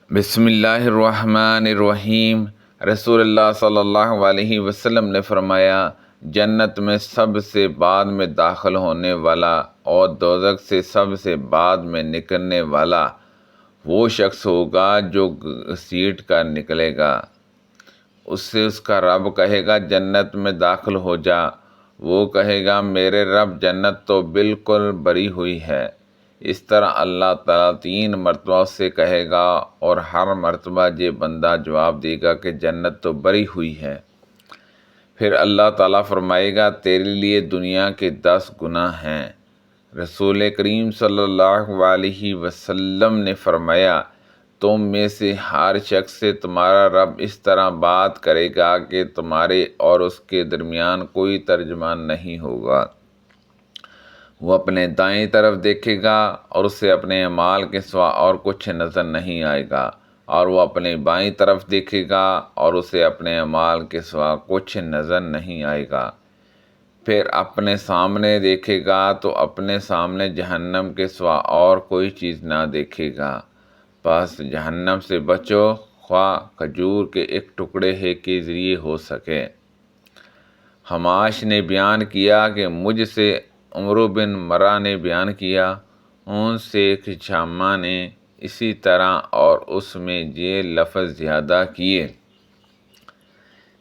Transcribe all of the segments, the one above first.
بسم اللہ الرحمن الرحیم۔ رسول اللہ صلی اللہ علیہ وسلم نے فرمایا، جنت میں سب سے بعد میں داخل ہونے والا اور دوزخ سے سب سے بعد میں نکلنے والا وہ شخص ہوگا جو گھسیٹ کر نکلے گا۔ اس سے اس کا رب کہے گا جنت میں داخل ہو جا۔ وہ کہے گا میرے رب جنت تو بالکل بری ہوئی ہے۔ اس طرح اللہ تعالیٰ 3 مرتبہ اس سے کہے گا اور ہر مرتبہ یہ بندہ جواب دے گا کہ جنت تو بری ہوئی ہے۔ پھر اللہ تعالیٰ فرمائے گا تیرے لیے دنیا کے 10 گناہ ہیں۔ رسول کریم صلی اللہ علیہ وسلم نے فرمایا، تم میں سے ہر شخص سے تمہارا رب اس طرح بات کرے گا کہ تمہارے اور اس کے درمیان کوئی ترجمان نہیں ہوگا۔ وہ اپنے دائیں طرف دیکھے گا اور اسے اپنے اعمال کے سوا اور کچھ نظر نہیں آئے گا، اور وہ اپنے بائیں طرف دیکھے گا اور اسے اپنے اعمال کے سوا کچھ نظر نہیں آئے گا۔ پھر اپنے سامنے دیکھے گا تو اپنے سامنے جہنم کے سوا اور کوئی چیز نہ دیکھے گا۔ بس جہنم سے بچو، خواہ کھجور کے ایک ٹکڑے ہے کے ذریعے ہو سکے۔ حماش نے بیان کیا کہ مجھ سے عمرو بن مرہ نے بیان کیا، ان سے خشامہ نے اسی طرح، اور اس میں یہ لفظ زیادہ کیے،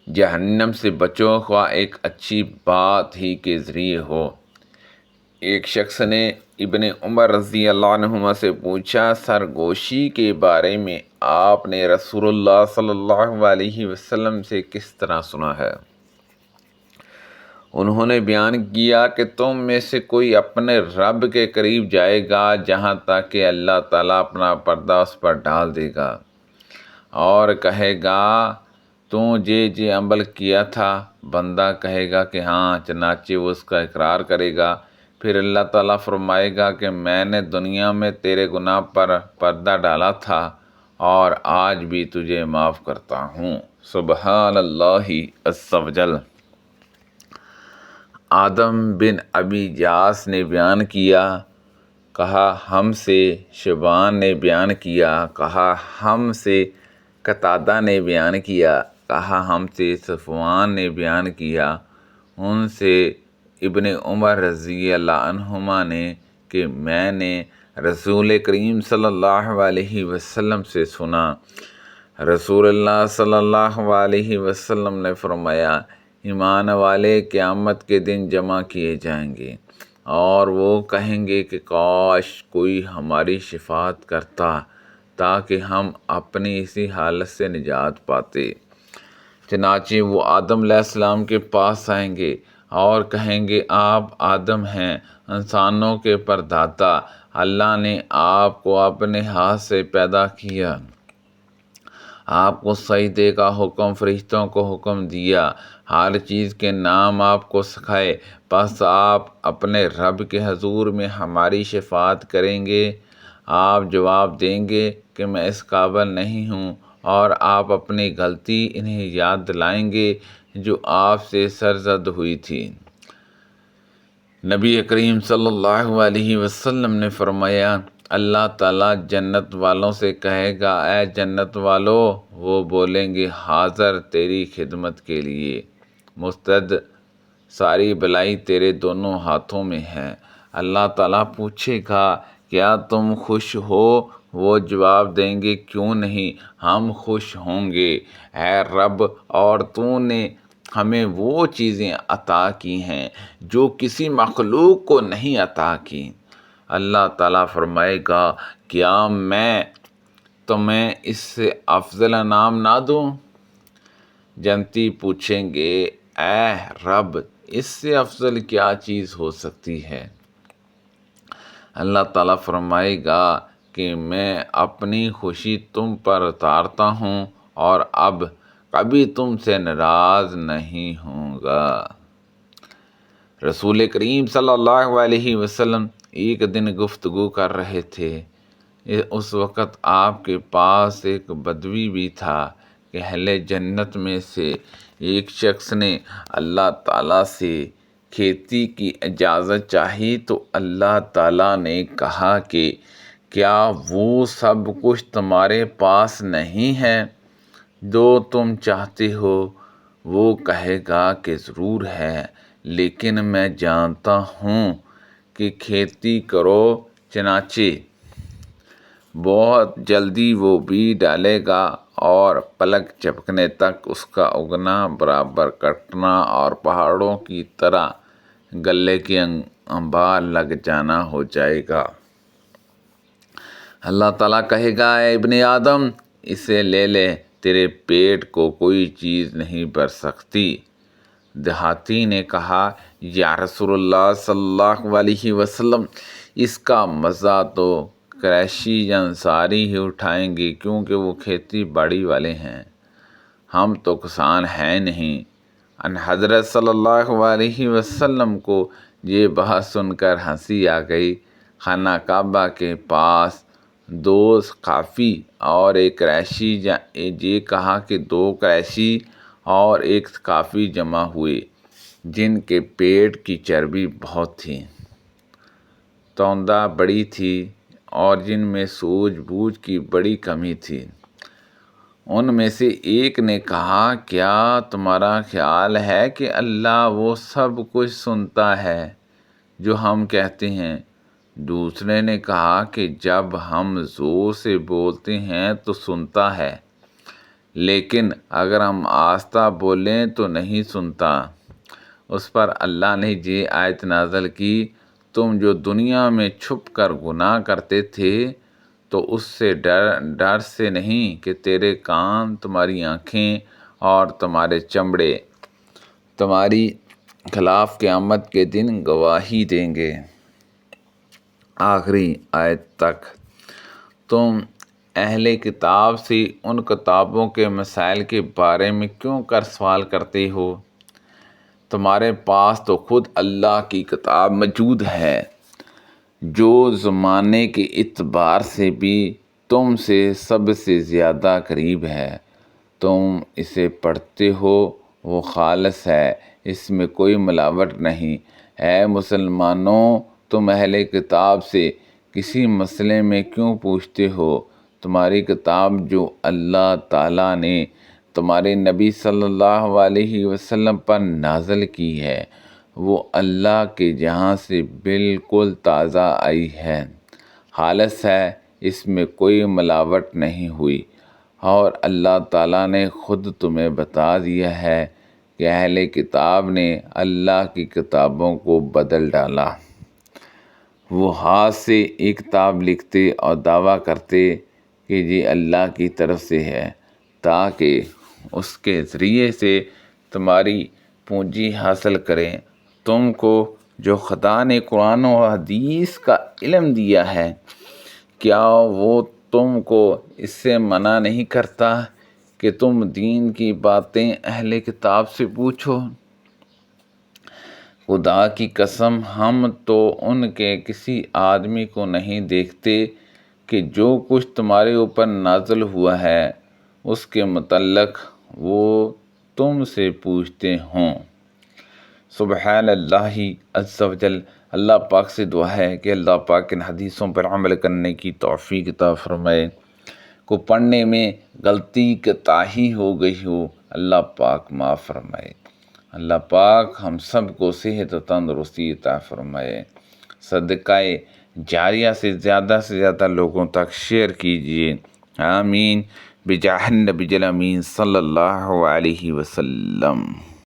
جہنم سے بچو خواہ ایک اچھی بات ہی کے ذریعے ہو۔ ایک شخص نے ابن عمر رضی اللہ عنہما سے پوچھا، سرگوشی کے بارے میں آپ نے رسول اللہ صلی اللہ علیہ وسلم سے کس طرح سنا ہے؟ انہوں نے بیان کیا کہ تم میں سے کوئی اپنے رب کے قریب جائے گا جہاں تک کہ اللہ تعالیٰ اپنا پردہ اس پر ڈال دے گا اور کہے گا تو جے عمل کیا تھا؟ بندہ کہے گا کہ ہاں، چنانچہ وہ اس کا اقرار کرے گا۔ پھر اللہ تعالیٰ فرمائے گا کہ میں نے دنیا میں تیرے گناہ پر پردہ ڈالا تھا اور آج بھی تجھے معاف کرتا ہوں۔ سبحان اللہ عز و جل۔ آدم بن ابی یاس نے بیان کیا، کہا ہم سے شیبان نے بیان کیا، کہا ہم سے قتادہ نے بیان کیا، کہا ہم سے صفوان نے بیان کیا، ان سے ابن عمر رضی اللہ عنہما نے کہ میں نے رسول کریم صلی اللہ علیہ وسلم سے سنا، رسول اللہ صلی اللہ علیہ وسلم نے فرمایا، ایمان والے قیامت کے دن جمع کیے جائیں گے اور وہ کہیں گے کہ کاش کوئی ہماری شفاعت کرتا تاکہ ہم اپنی اسی حالت سے نجات پاتے۔ چنانچہ وہ آدم علیہ السلام کے پاس آئیں گے اور کہیں گے آپ آدم ہیں، انسانوں کے پرداتا، اللہ نے آپ کو اپنے ہاتھ سے پیدا کیا، آپ کو سجدے کا حکم فرشتوں کو حکم دیا، ہر چیز کے نام آپ کو سکھائے، بس آپ اپنے رب کے حضور میں ہماری شفاعت کریں گے۔ آپ جواب دیں گے کہ میں اس قابل نہیں ہوں، اور آپ اپنی غلطی انہیں یاد دلائیں گے جو آپ سے سرزد ہوئی تھی۔ نبی کریم صلی اللہ علیہ وسلم نے فرمایا، اللہ تعالیٰ جنت والوں سے کہے گا اے جنت والو، وہ بولیں گے حاضر تیری خدمت کے لیے، مستعد، ساری بلائی تیرے دونوں ہاتھوں میں ہے۔ اللہ تعالیٰ پوچھے گا کیا تم خوش ہو؟ وہ جواب دیں گے کیوں نہیں، ہم خوش ہوں گے اے رب، اور تو نے ہمیں وہ چیزیں عطا کی ہیں جو کسی مخلوق کو نہیں عطا کی۔ اللہ تعالیٰ فرمائے گا کیا میں تمہیں اس سے افضل انعام نہ دوں؟ جنتی پوچھیں گے اے رب، اس سے افضل کیا چیز ہو سکتی ہے؟ اللہ تعالیٰ فرمائے گا کہ میں اپنی خوشی تم پر اتارتا ہوں اور اب کبھی تم سے ناراض نہیں ہوں گا۔ رسول کریم صلی اللہ علیہ وسلم ایک دن گفتگو کر رہے تھے، اس وقت آپ کے پاس ایک بدوی بھی تھا کہ اہل جنت میں سے ایک شخص نے اللہ تعالیٰ سے کھیتی کی اجازت چاہی تو اللہ تعالیٰ نے کہا کہ کیا وہ سب کچھ تمہارے پاس نہیں ہے جو تم چاہتے ہو؟ وہ کہے گا کہ ضرور ہے، لیکن میں جانتا ہوں کہ کھیتی کرو، چنانچہ بہت جلدی وہ بیج ڈالے گا اور پلک جھپکنے تک اس کا اگنا، برابر کٹنا اور پہاڑوں کی طرح گلے کے انبار لگ جانا ہو جائے گا۔ اللہ تعالیٰ کہے گا، اے ابن آدم، اسے لے لے، تیرے پیٹ کو کوئی چیز نہیں بھر سکتی۔ دیہاتی نے کہا، یا رسول اللہ صلی اللہ علیہ وسلم، اس کا مزہ تو قریشی یا انصاری ہی اٹھائیں گے، کیونکہ وہ کھیتی باڑی والے ہیں، ہم تو کسان ہیں نہیں۔ ان حضرت صلی اللہ علیہ وسلم کو یہ بات سن کر ہنسی آ گئی۔ خانہ کعبہ کے پاس دو قافی اور ایک قریشی، یہ کہا کہ دو قریشی اور ایک قافی جمع ہوئے، جن کے پیٹ کی چربی بہت تھی، توندہ بڑی تھی اور جن میں سوجھ بوجھ کی بڑی کمی تھی۔ ان میں سے ایک نے کہا، کیا تمہارا خیال ہے کہ اللہ وہ سب کچھ سنتا ہے جو ہم کہتے ہیں؟ دوسرے نے کہا کہ جب ہم زور سے بولتے ہیں تو سنتا ہے، لیکن اگر ہم آہستہ بولیں تو نہیں سنتا۔ اس پر اللہ نے یہ آیت نازل کی، تم جو دنیا میں چھپ کر گناہ کرتے تھے تو اس سے ڈر سے نہیں کہ تیرے کان، تمہاری آنکھیں اور تمہارے چمڑے تمہاری خلاف قیامت کے دن گواہی دیں گے۔ آخری آیت تک۔ تم اہل کتاب سے ان کتابوں کے مسائل کے بارے میں کیوں کر سوال کرتے ہو؟ تمہارے پاس تو خود اللہ کی کتاب موجود ہے، جو زمانے کے اعتبار سے بھی تم سے سب سے زیادہ قریب ہے۔ تم اسے پڑھتے ہو، وہ خالص ہے، اس میں کوئی ملاوٹ نہیں۔ اے مسلمانوں، تم اہل کتاب سے کسی مسئلے میں کیوں پوچھتے ہو؟ تمہاری کتاب جو اللہ تعالیٰ نے تمہارے نبی صلی اللہ علیہ وسلم پر نازل کی ہے، وہ اللہ کے جہاں سے بالکل تازہ آئی ہے، خالص ہے، اس میں کوئی ملاوٹ نہیں ہوئی، اور اللہ تعالیٰ نے خود تمہیں بتا دیا ہے کہ اہل کتاب نے اللہ کی کتابوں کو بدل ڈالا۔ وہ ہاتھ سے ایک کتاب لکھتے اور دعویٰ کرتے کہ یہ اللہ کی طرف سے ہے، تاکہ اس کے ذریعے سے تمہاری پونجی حاصل کریں۔ تم کو جو خدا نے قرآن و حدیث کا علم دیا ہے، کیا وہ تم کو اس سے منع نہیں کرتا کہ تم دین کی باتیں اہل کتاب سے پوچھو؟ خدا کی قسم، ہم تو ان کے کسی آدمی کو نہیں دیکھتے کہ جو کچھ تمہارے اوپر نازل ہوا ہے اس کے متعلق وہ تم سے پوچھتے ہوں۔ سبحان اللہ عز و جل۔ اللہ پاک سے دعا ہے کہ اللہ پاک ان حدیثوں پر عمل کرنے کی توفیق عطا فرمائے۔ کو پڑھنے میں غلطی کوتاہی ہو گئی ہو، اللہ پاک معاف فرمائے۔ اللہ پاک ہم سب کو صحت و تندرستی عطا فرمائے۔ صدقہ جاریہ سے زیادہ لوگوں تک شیئر کیجیے، آمین، بجاہ النبی الامین صلی اللہ علیہ وسلم۔